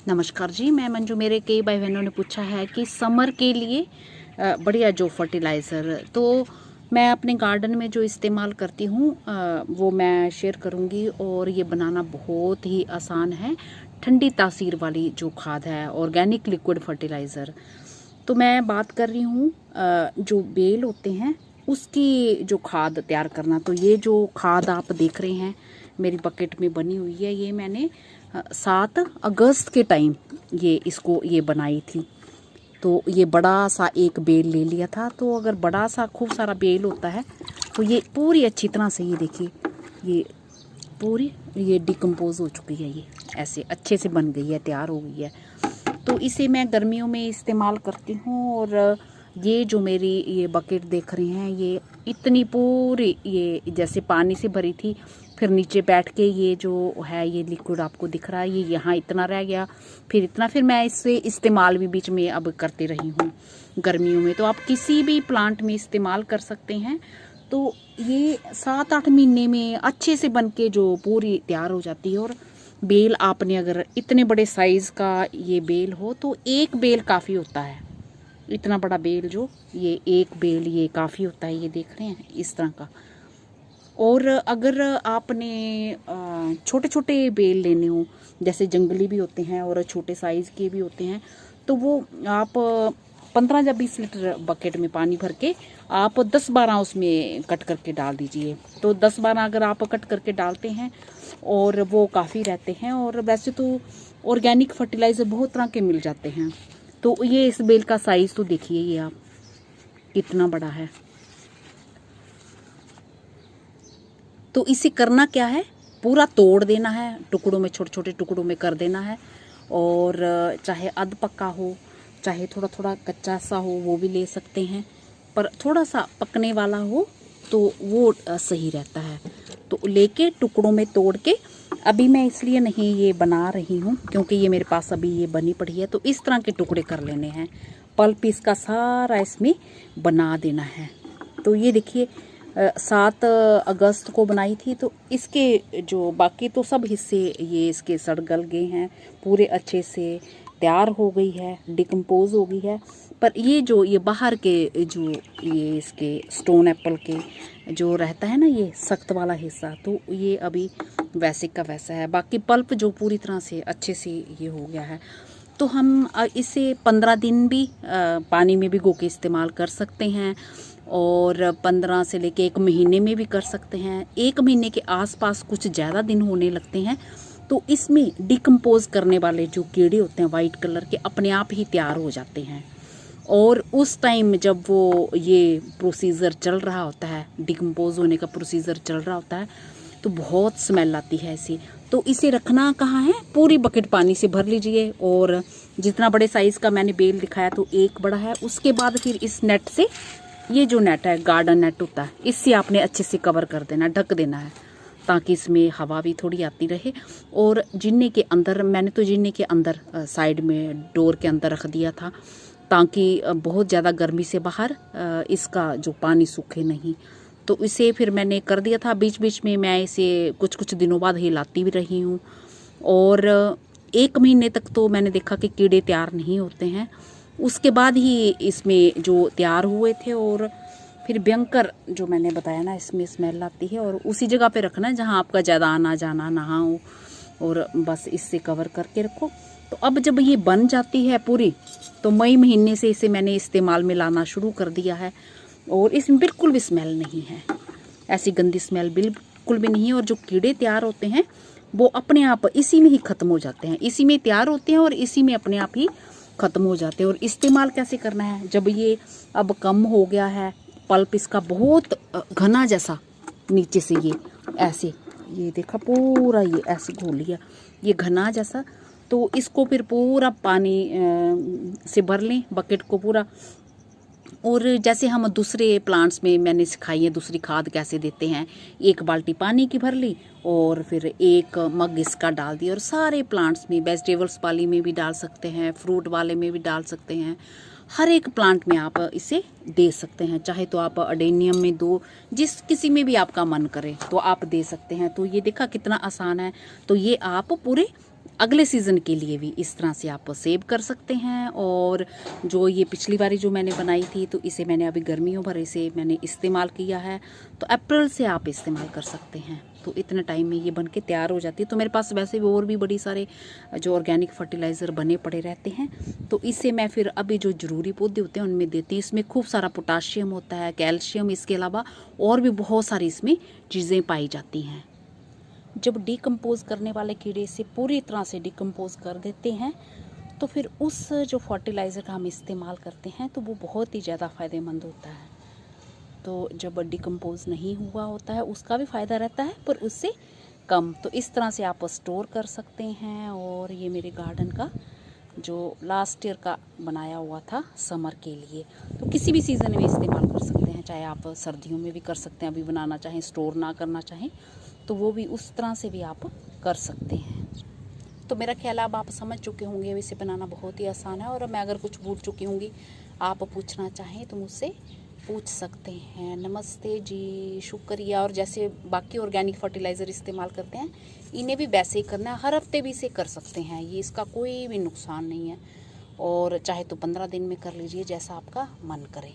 नमस्कार जी, मैं मंजू। मेरे कई भाई बहनों ने पूछा है कि समर के लिए बढ़िया जो फर्टिलाइज़र, तो मैं अपने गार्डन में जो इस्तेमाल करती हूँ वो मैं शेयर करूँगी। और ये बनाना बहुत ही आसान है। ठंडी तासीर वाली जो खाद है, ऑर्गेनिक लिक्विड फर्टिलाइज़र। तो मैं बात कर रही हूँ जो बेल होते हैं उसकी जो खाद तैयार करना। तो ये जो खाद आप देख रहे हैं मेरी बकेट में बनी हुई है, ये मैंने 7 अगस्त के टाइम ये बनाई थी। तो ये बड़ा सा एक बेल ले लिया था। तो अगर बड़ा सा खूब सारा बेल होता है तो ये पूरी अच्छी तरह से, ये देखिए, ये पूरी ये डिकम्पोज हो चुकी है, ये ऐसे अच्छे से बन गई है, तैयार हो गई है। तो इसे मैं गर्मियों में इस्तेमाल करती हूँ। और ये जो मेरी ये बकेट देख रहे हैं, ये इतनी पूरी ये जैसे पानी से भरी थी, फिर नीचे बैठ के ये जो है ये लिक्विड आपको दिख रहा है, ये यहाँ इतना रह गया, फिर इतना, फिर मैं इससे इस्तेमाल भी बीच में अब करते रही हूँ गर्मियों में। तो आप किसी भी प्लांट में इस्तेमाल कर सकते हैं। तो ये 7-8 महीने में अच्छे से बन के जो पूरी तैयार हो जाती है। और बेल आपने अगर इतने बड़े साइज़ का ये बेल हो तो एक बेल काफ़ी होता है। इतना बड़ा बेल जो ये एक बेल ये काफ़ी होता है, ये देख रहे हैं इस तरह का। और अगर आपने छोटे छोटे बेल लेने हो, जैसे जंगली भी होते हैं और छोटे साइज़ के भी होते हैं, तो वो आप 15 या 20 लीटर बकेट में पानी भर के आप 10-12 उसमें कट करके डाल दीजिए। तो 10-12 अगर आप कट करके डालते हैं और वो काफ़ी रहते हैं। और वैसे तो ऑर्गेनिक फर्टिलाइज़र बहुत तरह के मिल जाते हैं। तो ये इस बेल का साइज़ तो देखिए, ये आप कितना बड़ा है। तो इसे करना क्या है, पूरा तोड़ देना है, टुकड़ों में, छोटे छोटे टुकड़ों में कर देना है। और चाहे अध पक्का हो, चाहे थोड़ा थोड़ा कच्चा सा हो, वो भी ले सकते हैं। पर थोड़ा सा पकने वाला हो तो वो सही रहता है। तो लेके टुकड़ों में तोड़ के, अभी मैं इसलिए नहीं ये बना रही हूँ क्योंकि ये मेरे पास अभी ये बनी पड़ी है। तो इस तरह के टुकड़े कर लेने हैं, पल्प इसका सारा इसमें बना देना है। तो ये देखिए 7 अगस्त को बनाई थी। तो इसके जो बाकी तो सब हिस्से ये इसके सड़ गल गए हैं, पूरे अच्छे से तैयार हो गई है, डिकम्पोज हो गई है। पर ये जो ये बाहर के जो ये इसके स्टोन एप्पल के जो रहता है ना, ये सख्त वाला हिस्सा, तो ये अभी वैसे का वैसा है। बाकी पल्प जो पूरी तरह से अच्छे से ये हो गया है। तो हम इसे 15 दिन भी पानी में भिगो के इस्तेमाल कर सकते हैं। और 15 से लेके 1 महीने में भी कर सकते हैं। 1 महीने के आसपास कुछ ज़्यादा दिन होने लगते हैं तो इसमें डिकम्पोज करने वाले जो कीड़े होते हैं वाइट कलर के, अपने आप ही तैयार हो जाते हैं। और उस टाइम जब वो ये प्रोसीजर चल रहा होता है, डिकम्पोज होने का प्रोसीजर चल रहा होता है, तो बहुत स्मेल आती है ऐसी। तो इसे रखना कहाँ है, पूरी बकेट पानी से भर लीजिए। और जितना बड़े साइज़ का मैंने बेल दिखाया तो एक बड़ा है, उसके बाद फिर इस नेट से, ये जो नेट है गार्डन नेट होता है, इससे आपने अच्छे से कवर कर देना, ढक देना है, ताकि इसमें हवा भी थोड़ी आती रहे। और जिन्ने के अंदर, मैंने तो जिन्ने के अंदर साइड में डोर के अंदर रख दिया था, ताकि बहुत ज़्यादा गर्मी से बाहर इसका जो पानी सूखे नहीं। तो इसे फिर मैंने कर दिया था। बीच बीच में मैं इसे कुछ कुछ दिनों बाद हिलाती भी रही हूँ। और 1 महीने तक तो मैंने देखा कि कीड़े तैयार नहीं होते हैं। उसके बाद ही इसमें जो तैयार हुए थे। और फिर भयंकर जो मैंने बताया ना, इसमें स्मेल आती है। और उसी जगह पे रखना है जहाँ आपका ज़्यादा आना जाना ना हो, और बस इससे कवर करके रखो। तो अब जब ये बन जाती है पूरी, तो मई महीने से इसे मैंने इस्तेमाल में लाना शुरू कर दिया है। और इसमें बिल्कुल भी स्मेल नहीं है, ऐसी गंदी स्मेल बिल्कुल भी नहीं है। और जो कीड़े तैयार होते हैं वो अपने आप इसी में ही ख़त्म हो जाते हैं, इसी में तैयार होते हैं और इसी में अपने आप ही ख़त्म हो जाते हैं। और इस्तेमाल कैसे करना है, जब ये अब कम हो गया है, पल्प इसका बहुत घना जैसा नीचे से ये ऐसे, ये देखा पूरा ये ऐसे घोल लिया, ये घना जैसा। तो इसको फिर पूरा पानी से भर लें बकेट को पूरा। और जैसे हम दूसरे प्लांट्स में मैंने सिखाई है दूसरी खाद कैसे देते हैं, 1 बाल्टी पानी की भर ली और फिर 1 मग इसका डाल दिया। और सारे प्लांट्स में, वेजिटेबल्स वाली में भी डाल सकते हैं, फ्रूट वाले में भी डाल सकते हैं, हर एक प्लांट में आप इसे दे सकते हैं। चाहे तो आप अडेनियम में दो, जिस किसी में भी आपका मन करे तो आप दे सकते हैं। तो ये देखा कितना आसान है। तो ये आप पूरे अगले सीज़न के लिए भी इस तरह से आप सेव कर सकते हैं। और जो ये पिछली बारी जो मैंने बनाई थी, तो इसे मैंने अभी गर्मियों भर इसे मैंने इस्तेमाल किया है, तो अप्रैल से आप इस्तेमाल कर सकते हैं। तो इतने टाइम में ये बन के तैयार हो जाती है। तो मेरे पास वैसे भी और भी बड़ी सारे जो ऑर्गेनिक फर्टिलाइज़र बने पड़े रहते हैं, तो इससे मैं फिर अभी जो ज़रूरी पौधे होते हैं उनमें देती हूँ। इसमें खूब सारा पोटाशियम होता है, कैल्शियम, इसके अलावा और भी बहुत सारी इसमें चीज़ें पाई जाती हैं। जब डिकम्पोज करने वाले कीड़े इसे पूरी तरह से डिकम्पोज कर देते हैं, तो फिर उस जो फर्टिलाइज़र का हम इस्तेमाल करते हैं तो वो बहुत ही ज़्यादा फ़ायदेमंद होता है। तो जब डिकम्पोज नहीं हुआ होता है उसका भी फ़ायदा रहता है, पर उससे कम। तो इस तरह से आप स्टोर कर सकते हैं। और ये मेरे गार्डन का जो लास्ट ईयर का बनाया हुआ था समर के लिए, तो किसी भी सीज़न में इस्तेमाल कर सकते हैं। चाहे आप सर्दियों में भी कर सकते हैं, अभी बनाना चाहें, स्टोर ना करना चाहें तो वो भी उस तरह से भी आप कर सकते हैं। तो मेरा ख्याल अब आप समझ चुके होंगे, इसे बनाना बहुत ही आसान है। और मैं अगर कुछ भूल चुकी होंगी, आप पूछना चाहें तो मुझसे पूछ सकते हैं। नमस्ते जी, शुक्रिया। और जैसे बाकी ऑर्गेनिक फर्टिलाइज़र इस्तेमाल करते हैं, इन्हें भी वैसे ही करना है, हर हफ्ते भी इसे कर सकते हैं, ये इसका कोई भी नुकसान नहीं है। और चाहे तो 15 दिन में कर लीजिए, जैसा आपका मन करे।